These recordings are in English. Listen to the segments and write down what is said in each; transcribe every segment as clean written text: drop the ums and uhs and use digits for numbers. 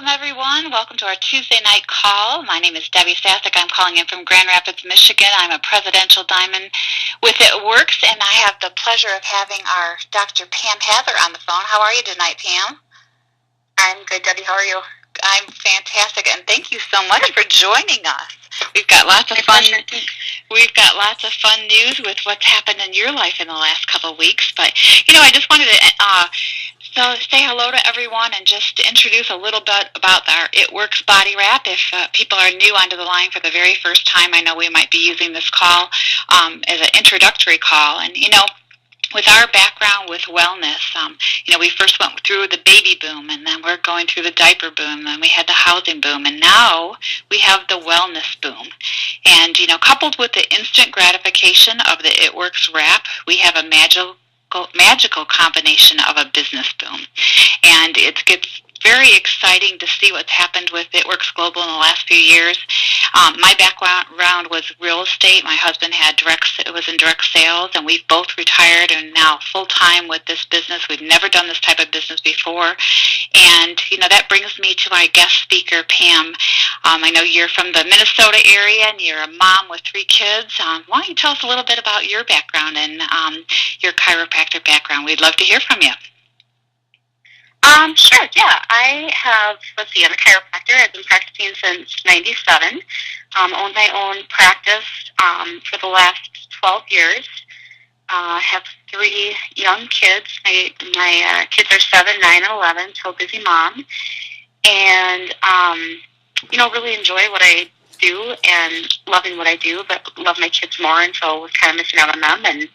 Welcome, everyone. Welcome to our Tuesday night call. My name is Debbie Sasek. I'm calling in from Grand Rapids, Michigan. I'm a presidential diamond with ItWorks, and I have the pleasure of having our Dr. Pam Hather on the phone. How are you tonight, Pam? I'm good, Debbie. How are you? I'm fantastic, and thank you so much for joining us. We've got lots of fun. We've got lots of fun news with what's happened in your life in the last couple of weeks. But I just wanted to say hello to everyone and just introduce a little bit about our ItWorks body wrap. If people are new onto the line for the very first time, I know we might be using this call as an introductory call, and with our background with wellness, we first went through the baby boom, and then we're going through the diaper boom, and we had the housing boom, and now we have the wellness boom. And, coupled with the instant gratification of the ItWorks wrap, we have a magical combination of a business boom. And it gets very exciting to see what's happened with ItWorks Global in the last few years. My background was real estate. My husband was in direct sales, and we've both retired and now full-time with this business. We've never done this type of business before. And, that brings me to my guest speaker, Pam. I know you're from the Minnesota area, and you're a mom with 3 kids. Why don't you tell us a little bit about your background and your chiropractor background? We'd love to hear from you. Sure, yeah. I'm a chiropractor. I've been practicing since 97. Owned my own practice for the last 12 years. Have 3 young kids. My kids are 7, 9, and 11, so busy mom. And, really enjoy what I do and loving what I do, but love my kids more, and so was kind of missing out on them. And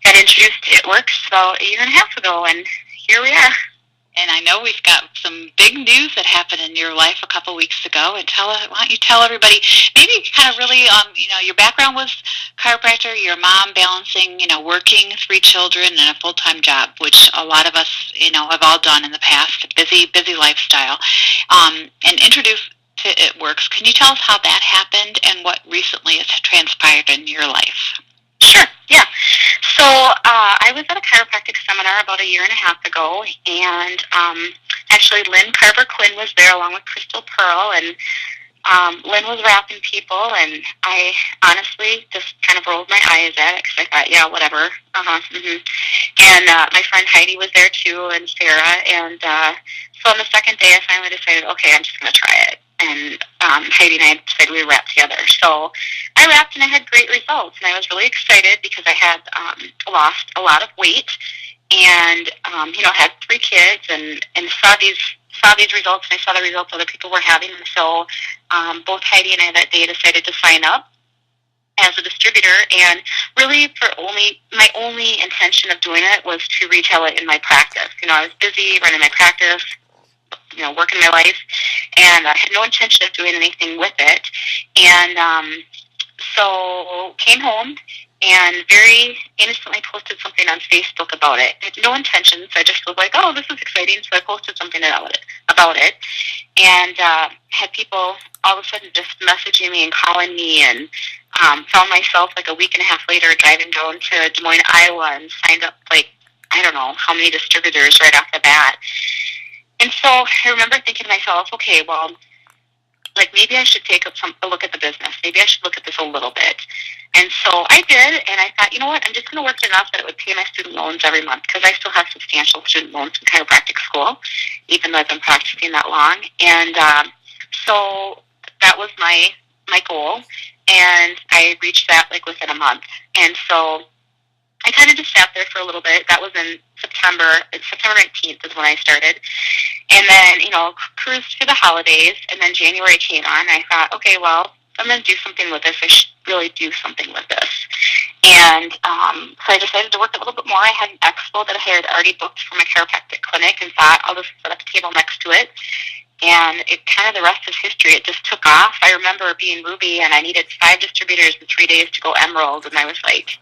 got introduced to ItWorks about 1.5 years ago, and here we are. And I know we've got some big news that happened in your life a couple weeks ago. And why don't you tell everybody, maybe kind of really, your background was chiropractor, your mom balancing, working 3 children and a full-time job, which a lot of us, have all done in the past, a busy lifestyle. And introduce to ItWorks. Can you tell us how that happened and what recently has transpired in your life? Sure, yeah. So I was at a chiropractic seminar about 1.5 years ago, and actually Lynn Carver-Quinn was there along with Crystal Pearl, and Lynn was wrapping people, and I honestly just kind of rolled my eyes at it because I thought, yeah, whatever. And my friend Heidi was there too, and Sarah, and so on the second day I finally decided, okay, I'm just going to try it. And Heidi and I decided we would wrap together. So I wrapped, and I had great results. And I was really excited because I had lost a lot of weight, and had 3 kids, and saw these results, and I saw the results other people were having. And so both Heidi and I that day decided to sign up as a distributor. And really, my only intention of doing it was to retail it in my practice. I was busy running my practice, working my life, and I had no intention of doing anything with it. And so came home and very innocently posted something on Facebook about it. I had no intentions. I just was like, oh, this is exciting, so I posted something about it. And had people all of a sudden just messaging me and calling me, and found myself like 1.5 weeks later driving down to Des Moines, Iowa, and signed up I don't know how many distributors right off the bat. And so I remember thinking to myself, okay, well, maybe I should take a look at the business. Maybe I should look at this a little bit. And so I did, and I thought, you know what, I'm just going to work enough that it would pay my student loans every month, because I still have substantial student loans from chiropractic school, even though I've been practicing that long. And so that was my goal, and I reached that within a month. And so I kind of just sat there for a little bit. That was in September 19th is when I started. And then, cruised through the holidays, and then January came on, and I thought, okay, well, I'm going to do something with this. I should really do something with this. And so I decided to work a little bit more. I had an expo that I had already booked for my chiropractic clinic, and thought I'll just set up a table next to it. And the rest is history. It just took off. I remember being Ruby, and I needed 5 distributors in 3 days to go Emerald, and I was like,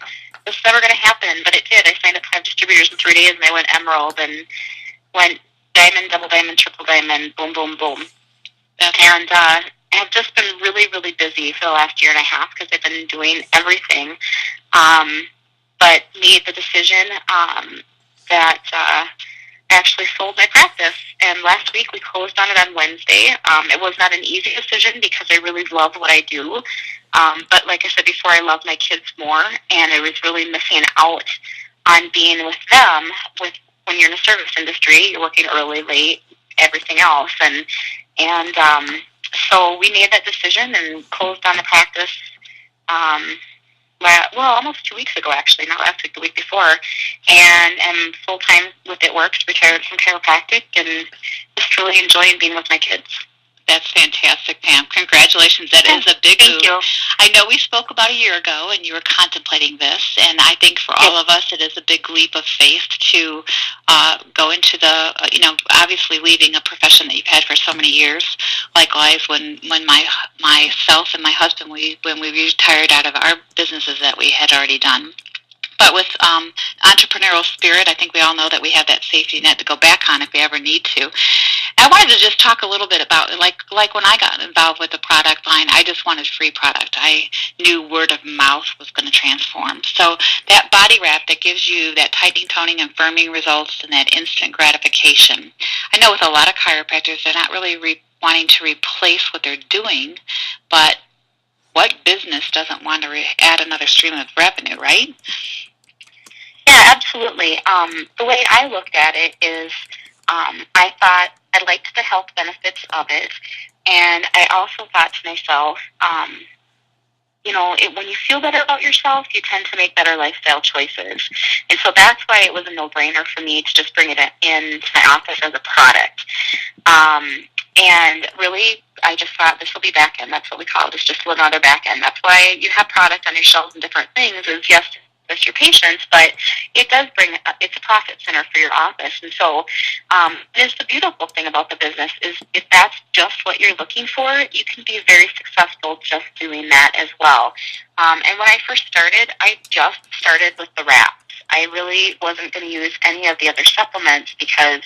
this is never going to happen, but it did. I signed up 5 distributors in 3 days, and I went Emerald, and went Diamond, Double Diamond, Triple Diamond, boom, boom, boom. And I've just been really, really busy for the last 1.5 years because I've been doing everything, but made the decision that actually sold my practice. And last week we closed on it on Wednesday. It was not an easy decision because I really love what I do. But like I said before, I love my kids more, and I was really missing out on being with them. When you're in the service industry, you're working early, late, everything else, and so we made that decision and closed on the practice. Almost 2 weeks ago, actually, not last week, the week before, and am full-time with ItWorks, retired from chiropractic, and just really enjoying being with my kids. That's fantastic, Pam. Congratulations. That is a big move. Thank you. I know we spoke about a year ago, and you were contemplating this, and I think for all of us, it is a big leap of faith to go into the, obviously leaving a profession that you've had for so many years. Likewise, when myself and my husband, when we retired out of our businesses that we had already done. But with entrepreneurial spirit, I think we all know that we have that safety net to go back on if we ever need to. I wanted to just talk a little bit about, like when I got involved with the product line, I just wanted free product. I knew word of mouth was going to transform. So that body wrap that gives you that tightening, toning, and firming results and that instant gratification. I know with a lot of chiropractors, they're not really wanting to replace what they're doing, but what business doesn't want to add another stream of revenue, right? Yeah, absolutely. The way I looked at it is I thought I liked the health benefits of it, and I also thought to myself, when you feel better about yourself, you tend to make better lifestyle choices. And so that's why it was a no-brainer for me to just bring it into my office as a product. And really, I just thought this will be back end. That's what we call it. It's just another back end. That's why you have product on your shelves and different things. Is yes, with your patients, but it does it's a profit center for your office. And so it's the beautiful thing about the business is if that's just what you're looking for, you can be very successful just doing that as well. And when I first started, I just started with the wraps. I really wasn't going to use any of the other supplements because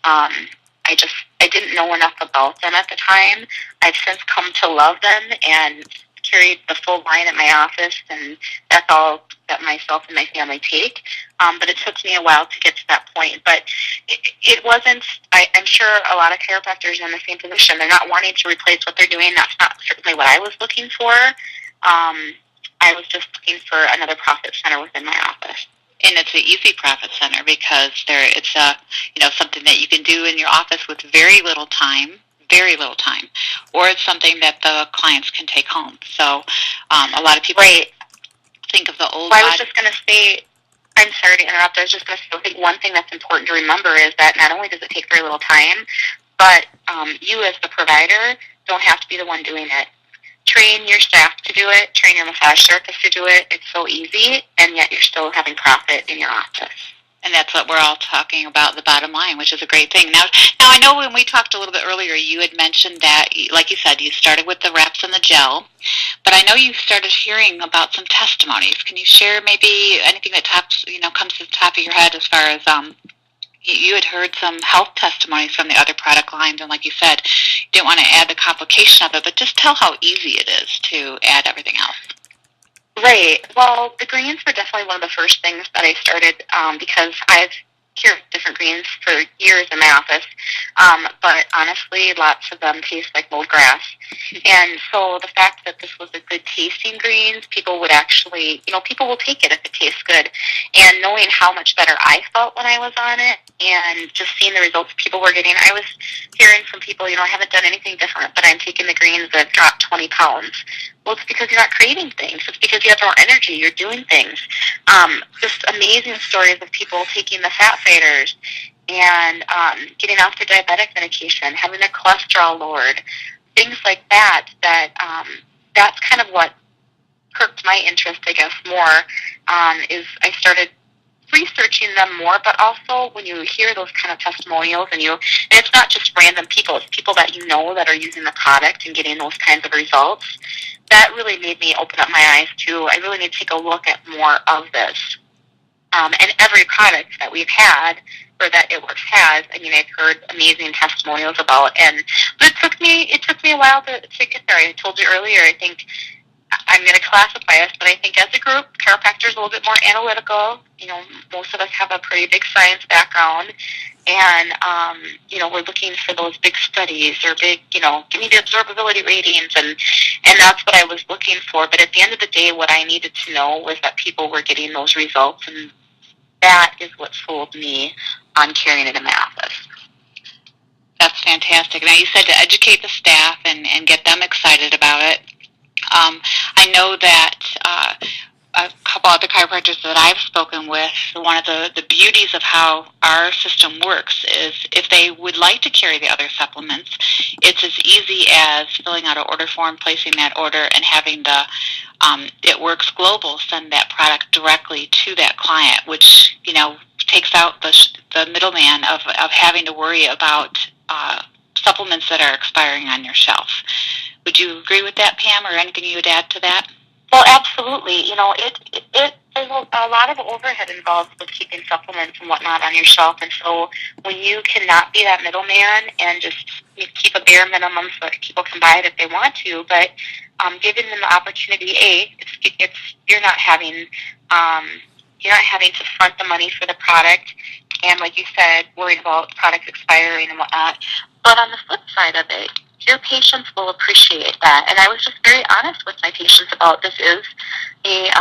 I didn't know enough about them at the time. I've since come to love them and carried the full line at my office, and that's all that myself and my family take. But it took me a while to get to that point. But it wasn't, I'm sure a lot of chiropractors are in the same position. They're not wanting to replace what they're doing. That's not certainly what I was looking for. I was just looking for another profit center within my office. And it's an easy profit center because it's something that you can do in your office with very little time, or it's something that the clients can take home. So a lot of people think of the old. Well, I was just going to say, I'm sorry to interrupt. I was just going to say, I think one thing that's important to remember is that not only does it take very little time, but you as the provider don't have to be the one doing it. Train your staff to do it. Train your massage therapist to do it. It's so easy, and yet you're still having profit in your office. And that's what we're all talking about, the bottom line, which is a great thing. Now I know when we talked a little bit earlier, you had mentioned that, like you said, you started with the wraps and the gel, but I know you started hearing about some testimonies. Can you share maybe anything that comes to the top of your head as far as you had heard some health testimonies from the other product lines, and like you said, you didn't want to add the complication of it, but just tell how easy it is to add everything else. Right. Well, the greens were definitely one of the first things that I started because I've cured different greens for years in my office, but honestly, lots of them taste like mowed grass. And so the fact that this was a good tasting greens, people would actually, people will take it if it tastes good. And knowing how much better I felt when I was on it and just seeing the results people were getting, I was hearing from people, I haven't done anything different, but I'm taking the greens that have dropped 20 pounds. Well, it's because you're not craving things. It's because you have more energy. You're doing things. Just amazing stories of people taking the fat fighters and getting off their diabetic medication, having their cholesterol lowered, things like that. That's kind of what perked my interest, I guess, more. Is I started researching them more, but also when you hear those kind of testimonials and it's not just random people, it's people that that are using the product and getting those kinds of results. That really made me open up my eyes to, I really need to take a look at more of this. And every product that we've had, or that ItWorks has, I've heard amazing testimonials about, but it took me a while to get there. I told you earlier, I think I'm going to classify us, but I think as a group, chiropractors are a little bit more analytical. Most of us have a pretty big science background, and, we're looking for those big studies or big, give me the observability ratings, and that's what I was looking for. But at the end of the day, what I needed to know was that people were getting those results, and that is what sold me on carrying it in my office. That's fantastic. Now, you said to educate the staff and get them excited about it. I know that a couple other chiropractors that I've spoken with, one of the beauties of how our system works is if they would like to carry the other supplements, it's as easy as filling out an order form, placing that order, and having the ItWorks Global send that product directly to that client, which, takes out the middleman of having to worry about supplements that are expiring on your shelf. Would you agree with that, Pam, or anything you would add to that? Well, absolutely. There's a lot of overhead involved with keeping supplements and whatnot on your shelf, and so when you cannot be that middleman and just keep a bare minimum so that people can buy it if they want to, but giving them the opportunity, you're not having to front the money for the product, and like you said, worried about products expiring and whatnot. But on the flip side of it, your patients will appreciate that. And I was just very honest with my patients about this is a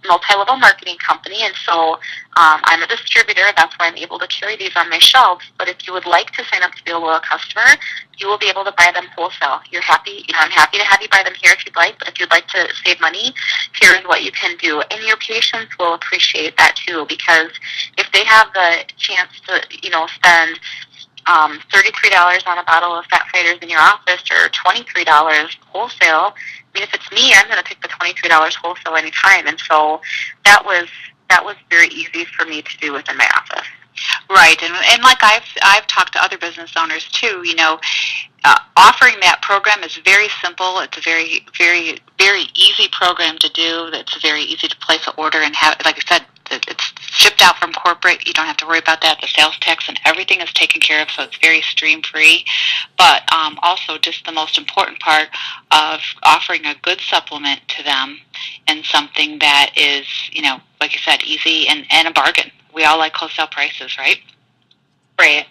multi-level marketing company, and so I'm a distributor. That's why I'm able to carry these on my shelves. But if you would like to sign up to be a loyal customer, you will be able to buy them wholesale. I'm happy to have you buy them here if you'd like, but if you'd like to save money, here's what you can do. And your patients will appreciate that too, because if they have the chance to, spend $33 on a bottle of Fat Fighters in your office, or $23 wholesale. I mean, if it's me, I'm going to pick the $23 wholesale anytime. And so that was very easy for me to do within my office. Right, and like I've talked to other business owners too. Offering that program is very simple. It's a very, very, very easy program to do. It's very easy to place an order and have, like I said, it's shipped out from corporate. You don't have to worry about that. The sales tax and everything is taken care of, so it's very stream-free. But also just the most important part of offering a good supplement to them and something that is, like you said, easy and a bargain. We all like wholesale prices, right? Right.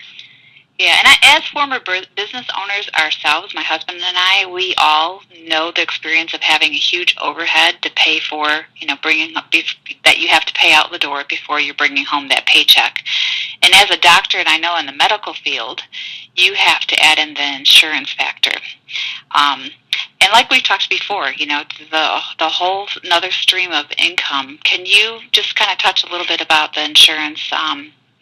Yeah, and as former business owners ourselves, my husband and I, we all know the experience of having a huge overhead to pay for, bringing up that you have to pay out the door before you're bringing home that paycheck. And as a doctor, and I know in the medical field, you have to add in the insurance factor. And like we've talked before, the whole another stream of income. Can you just kind of touch a little bit about the insurance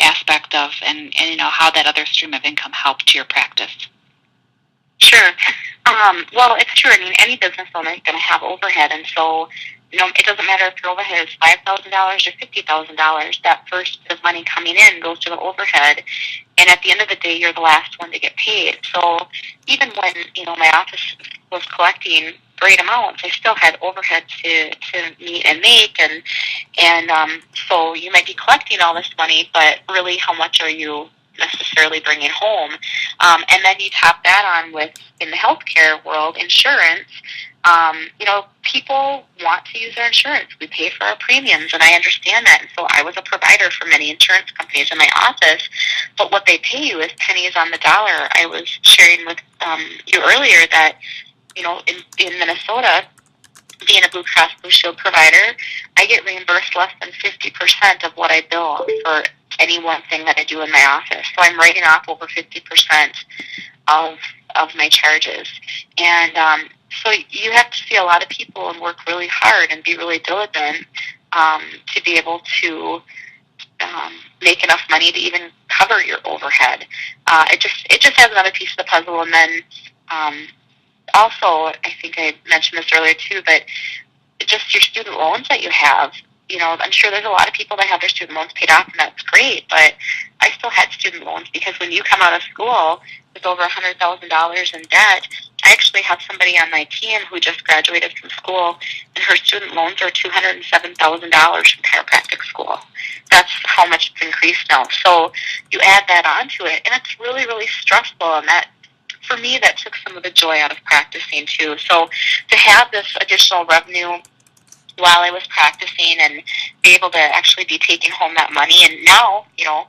aspect of and how that other stream of income helped your practice? Sure. Well, it's true. I mean, any business owner is going to have overhead, and so it doesn't matter if your overhead is $5,000 or $50,000. That first bit of money coming in goes to the overhead, and at the end of the day, you're the last one to get paid. So even when my office was collecting great amounts, I still had overhead to meet and make, and so you might be collecting all this money, but really, how much are you necessarily bringing home? And then you top that on with, in the healthcare world, insurance. People want to use their insurance. We pay for our premiums, and I understand that. And so I was a provider for many insurance companies in my office, but what they pay you is pennies on the dollar. I was sharing with you earlier that, in Minnesota, being a Blue Cross Blue Shield provider, I get reimbursed less than 50% of what I bill for any one thing that I do in my office. So I'm writing off over 50% of my charges. And so you have to see a lot of people and work really hard and be really diligent to be able to make enough money to even cover your overhead. It just has another piece of the puzzle. And then also, I think I mentioned this earlier too, but just your student loans that you have. I'm sure there's a lot of people that have their student loans paid off, and that's great, but I still had student loans because when you come out of school with over $100,000 in debt, I actually have somebody on my team who just graduated from school, and her student loans are $207,000 from chiropractic school. That's how much it's increased now. So you add that onto it, and it's really, really stressful, and that for me, that took some of the joy out of practicing too. So to have this additional revenue while I was practicing and be able to actually be taking home that money, and now,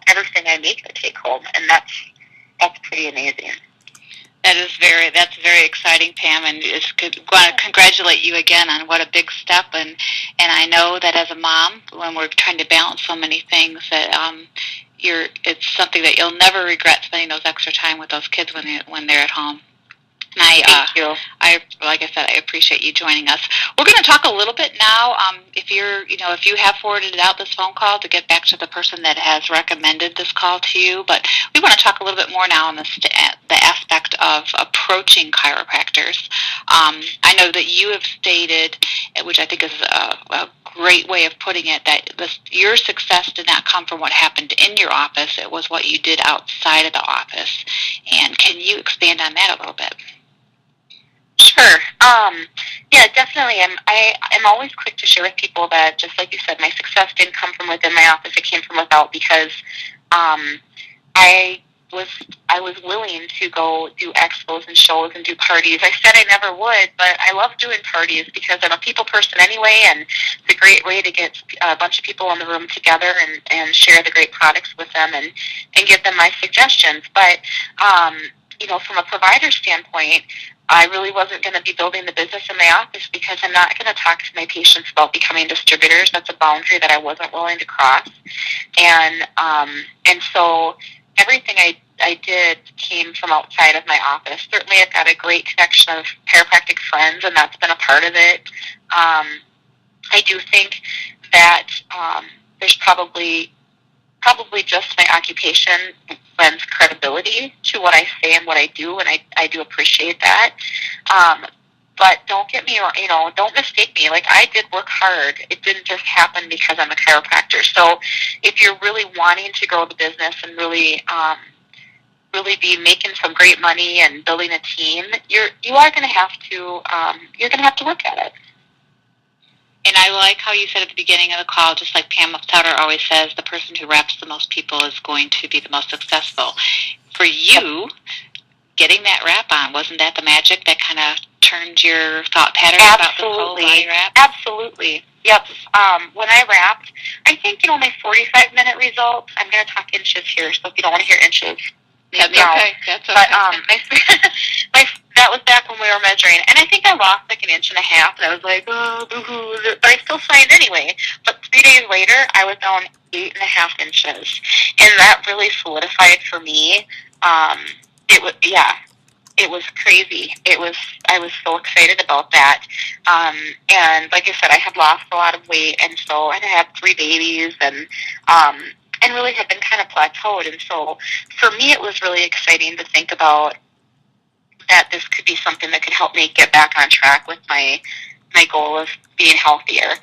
everything I make I take home, and that's pretty amazing. That's very exciting, Pam, and I want to congratulate you again on what a big step. And I know that as a mom, when we're trying to balance so many things, that it's something that you'll never regret, spending those extra time with those kids when they're at home. And Thank you. Like I said, I appreciate you joining us. We're going to talk a little bit now. If you have forwarded out this phone call, to get back to the person that has recommended this call to you, but we want to talk a little bit more now on the aspect of approaching chiropractors. I know that you have stated, which I think is a great way of putting it, that your success did not come from what happened in your office. It was what you did outside of the office. And can you expand on that a little bit? Sure. Yeah, definitely. I'm always quick to share with people that, just like you said, my success didn't come from within my office. It came from without, because I was willing to go do expos and shows and do parties. I said I never would, but I love doing parties because I'm a people person anyway, and it's a great way to get a bunch of people in the room together and share the great products with them and give them my suggestions. But, from a provider standpoint, I really wasn't going to be building the business in my office, because I'm not going to talk to my patients about becoming distributors. That's a boundary that I wasn't willing to cross. And so everything I did came from outside of my office. Certainly I've got a great connection of chiropractic friends, and that's been a part of it. I do think that there's probably just my occupation lends credibility to what I say and what I do, and I do appreciate that. But don't don't mistake me. Like, I did work hard. It didn't just happen because I'm a chiropractor. So if you're really wanting to grow the business and really be making some great money and building a team, you are going to have to you're going to have to work at it. And I like how you said at the beginning of the call, just like Pam Sutter always says, the person who wraps the most people is going to be the most successful. For you, getting that wrap on, wasn't that the magic that kind of turned your thought pattern about the whole body wrap? Absolutely. Yep. When I wrapped, I think, my 45-minute results, I'm going to talk inches here, so if you don't want to hear inches, That's okay. But that was back when we were measuring, and I think I lost like an inch and a half, and I was like, oh, boo-hoo, but I still signed anyway. But 3 days later, I was down 8.5 inches, and that really solidified for me. It was crazy. I was so excited about that. And like I said, I had lost a lot of weight, and so I had 3 babies, and really had been kind of plateaued. And so for me, it was really exciting to think about that this could be something that could help me get back on track with my goal of being healthier.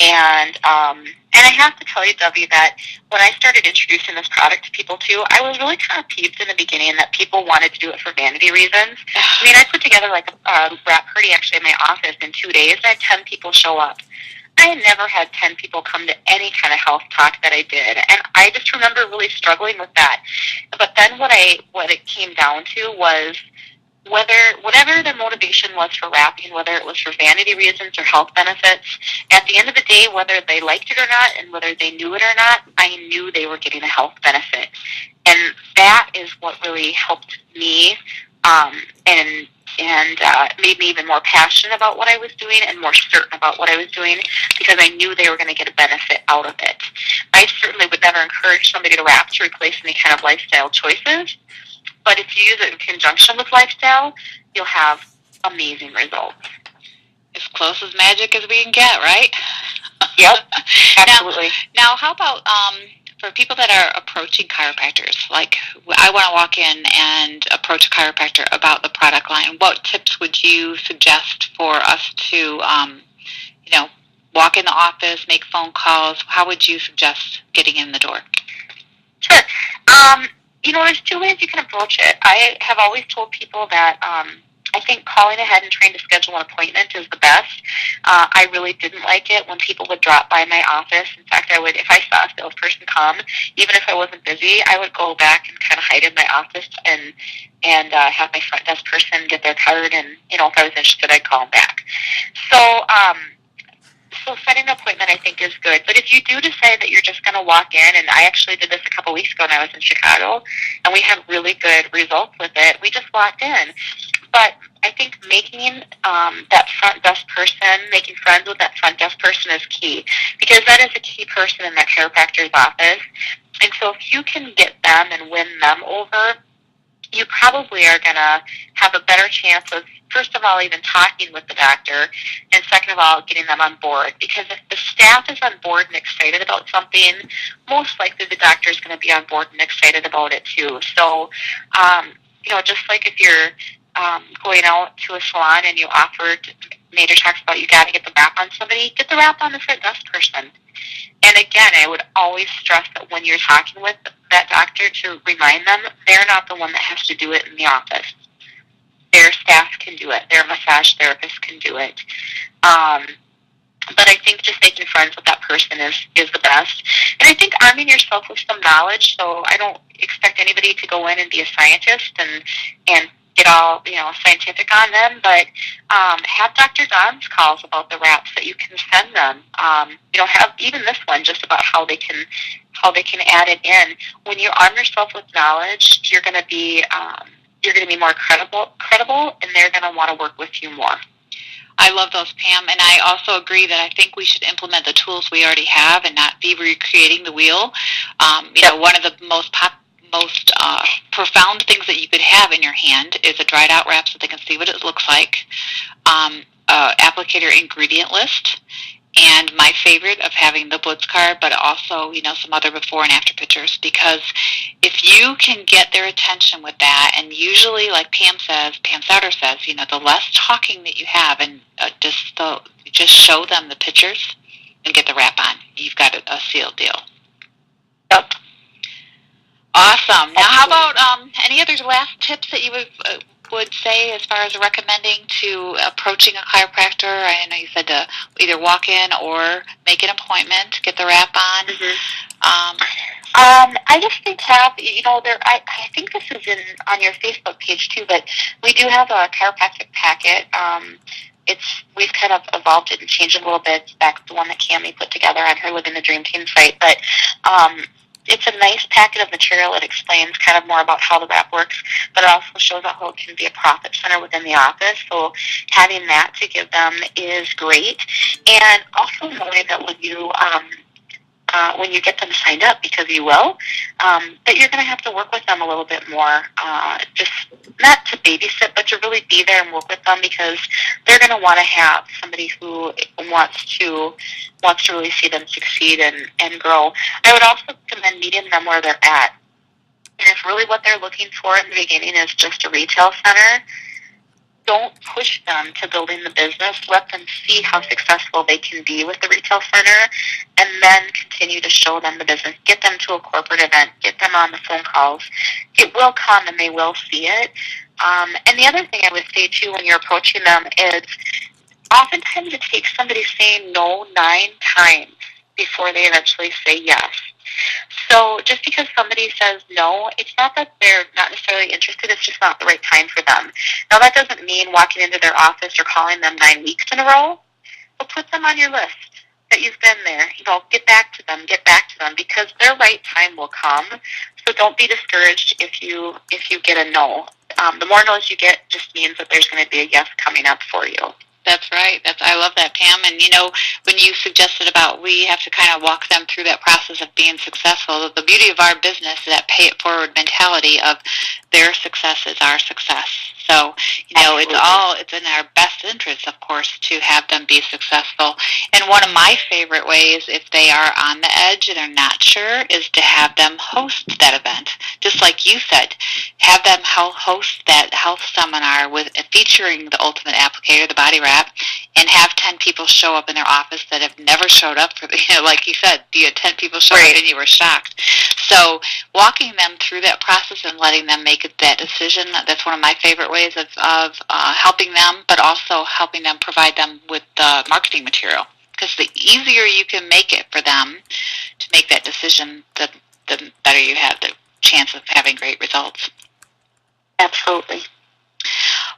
And I have to tell you, Debbie, that when I started introducing this product to people too, I was really kind of peeved in the beginning that people wanted to do it for vanity reasons. I mean, I put together like a wrap party actually in my office in 2 days. I had 10 people show up. I had never had 10 people come to any kind of health talk that I did, and I just remember really struggling with that. But then what it came down to was whatever their motivation was for wrapping, whether it was for vanity reasons or health benefits, at the end of the day, whether they liked it or not and whether they knew it or not, I knew they were getting a health benefit. And that is what really helped me and made me even more passionate about what I was doing and more certain about what I was doing, because I knew they were going to get a benefit out of it. I certainly would never encourage somebody to wrap to replace any kind of lifestyle choices, but if you use it in conjunction with lifestyle, you'll have amazing results. As close as magic as we can get, right? Yep, absolutely. Now, how about for people that are approaching chiropractors? Like, I want to walk in and approach a chiropractor about the product line. What tips would you suggest for us to, walk in the office, make phone calls? How would you suggest getting in the door? Sure. There's 2 ways you can approach it. I have always told people that I think calling ahead and trying to schedule an appointment is the best. I really didn't like it when people would drop by my office. In fact, I would, if I saw a salesperson come, even if I wasn't busy, I would go back and kind of hide in my office and have my front desk person get their card, and if I was interested, I'd call them back. So setting an appointment, I think, is good. But if you do decide that you're just going to walk in, and I actually did this a couple weeks ago when I was in Chicago, and we had really good results with it. We just walked in. But I think making that front desk person, making friends with that front desk person is key, because that is a key person in that chiropractor's office. And so if you can get them and win them over, you probably are going to have a better chance of, first of all, even talking with the doctor, and second of all, getting them on board. Because if the staff is on board and excited about something, most likely the doctor is going to be on board and excited about it too. So, just like if you're going out to a salon and you offered, Nader talks about, you got to get the wrap on somebody, get the wrap on the front desk person. And again, I would always stress that when you're talking with that doctor, to remind them they're not the one that has to do it in the office. Their staff can do it. Their massage therapist can do it. But I think just making friends with that person is the best. And I think arming yourself with some knowledge. So I don't expect anybody to go in and be a scientist and get all scientific on them, but have Dr. Don's calls about the wraps that you can send them. Have even this one just about how they can add it in. When you arm yourself with knowledge, you're going to be more credible, and they're going to want to work with you more. I love those, Pam, and I also agree that I think we should implement the tools we already have and not be recreating the wheel. One of the most profound things that you could have in your hand is a dried out wrap so they can see what it looks like, applicator ingredient list, and my favorite of having the Blitz card, but also, some other before and after pictures, because if you can get their attention with that, and usually, like Pam Sauter says, the less talking that you have, and just show them the pictures and get the wrap on, you've got a sealed deal. Yep. Awesome. Now, how about any other last tips that you would say as far as recommending to approaching a chiropractor? I know you said to either walk in or make an appointment, get the wrap on. Mm-hmm. I just think I think this is on your Facebook page too, but we do have a chiropractic packet. We've kind of evolved it and changed it a little bit. It's back to the one that Cammie put together on her Living the Dream Team site, but it's a nice packet of material. It explains kind of more about how the wrap works, but it also shows how it can be a profit center within the office. So having that to give them is great. And also knowing that when you get them signed up, because you will, that you're going to have to work with them a little bit more, just not to babysit, but to really be there and work with them, because they're going to want to have somebody who wants to really see them succeed and grow. I would also recommend meeting them where they're at. And if really what they're looking for in the beginning is just a retail center, don't push them to building the business. Let them see how successful they can be with the retail center, and then continue to show them the business. Get them to a corporate event. Get them on the phone calls. It will come, and they will see it. And the other thing I would say, too, when you're approaching them is oftentimes it takes somebody saying no 9 times before they eventually say yes. So just because somebody says no, it's not that they're not necessarily interested, it's just not the right time for them. Now, that doesn't mean walking into their office or calling them 9 weeks in a row, but put them on your list that you've been there. Get back to them, because their right time will come. So don't be discouraged if you get a no. The more no's you get just means that there's going to be a yes coming up for you. That's right. I love that, Pam. And, when you suggested about we have to kind of walk them through that process of being successful, the beauty of our business is that pay-it-forward mentality of their success is our success. So, it's in our best interest, of course, to have them be successful. And one of my favorite ways, if they are on the edge and they're not sure, is to have them host that event. Just like you said, have them host that health seminar featuring the ultimate applicator, the body wrap, and have 10 people show up in their office that have never showed up for like you said, you had 10 people show up and you were shocked. So walking them through that process and letting them make that decision, that's one of my favorite ways ways of helping them, but also helping them, provide them with the marketing material. Because the easier you can make it for them to make that decision, the better you have the chance of having great results. Absolutely.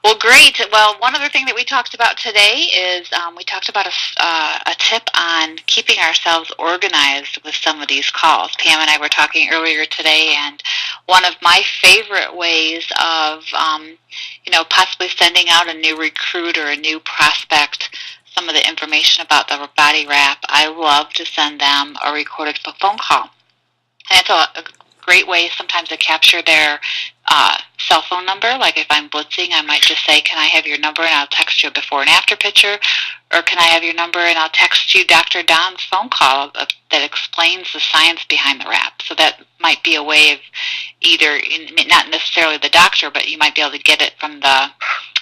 Well, great. Well, one other thing that we talked about today is we talked about a tip on keeping ourselves organized with some of these calls. Pam and I were talking earlier today, and one of my favorite ways of, possibly sending out a new recruit or a new prospect some of the information about the body wrap, I love to send them a recorded phone call. And it's a great way sometimes to capture their cell phone number. Like if I'm blitzing, I might just say, can I have your number, and I'll text you a before and after picture, or can I have your number and I'll text you Dr. Don's phone call that explains the science behind the wrap. So that might be a way of either, not necessarily the doctor, but you might be able to get it from the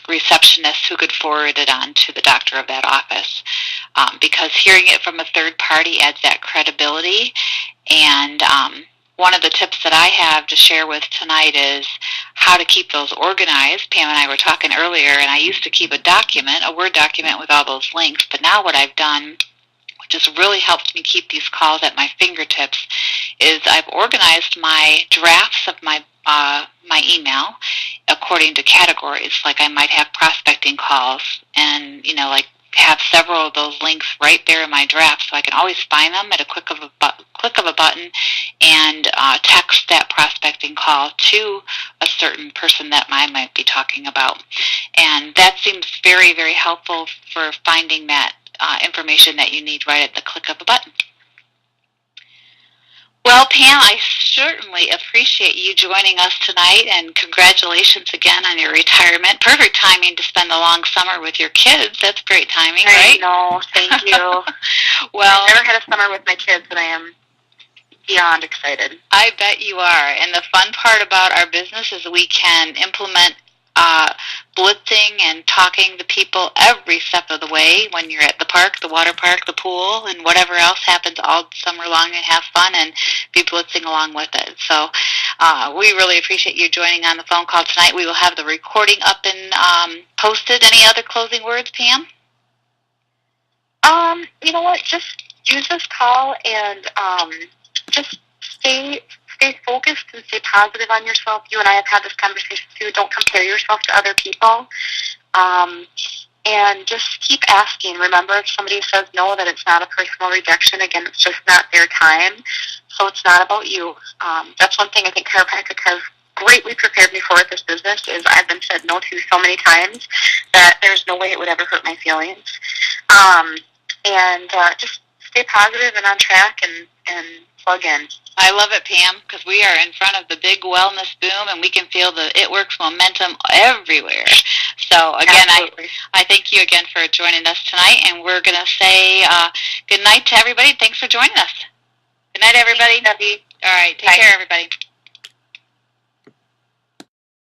receptionist who could forward it on to the doctor of that office. Because hearing it from a third party adds that credibility. And one of the tips that I have to share with tonight is how to keep those organized. Pam and I were talking earlier, and I used to keep a Word document with all those links, but now what I've done, which has really helped me keep these calls at my fingertips, is I've organized my drafts of my email according to categories. Like I might have prospecting calls and, have several of those links right there in my draft, so I can always find them at a click of a button and text that prospecting call to a certain person that I might be talking about. And that seems very, very helpful for finding that information that you need right at the click of a button. Well, Pam, I certainly appreciate you joining us tonight, and congratulations again on your retirement. Perfect timing to spend the long summer with your kids. That's great timing, right? I know. Thank you. Well, I've never had a summer with my kids, and I am beyond excited. I bet you are. And the fun part about our business is we can implement blitzing and talking to people every step of the way when you're at the park, the water park, the pool, and whatever else happens all summer long, and have fun and be blitzing along with it. So we really appreciate you joining on the phone call tonight. We will have the recording up and posted. Any other closing words, Pam? You know what? Just use this call and just stay focused and stay positive on yourself. You and I have had this conversation too. Don't compare yourself to other people. And just keep asking. Remember, if somebody says no, that it's not a personal rejection. Again, it's just not their time. So it's not about you. That's one thing I think chiropractic has greatly prepared me for at this business is I've been said no to so many times that there's no way it would ever hurt my feelings. And just stay positive and on track and plug in. I love it, Pam, because we are in front of the big wellness boom, and we can feel the ItWorks momentum everywhere. So, again, I thank you again for joining us tonight, and we're going to say good night to everybody. Thanks for joining us. Good night, everybody. Thanks, Debbie. All right, take care, everybody.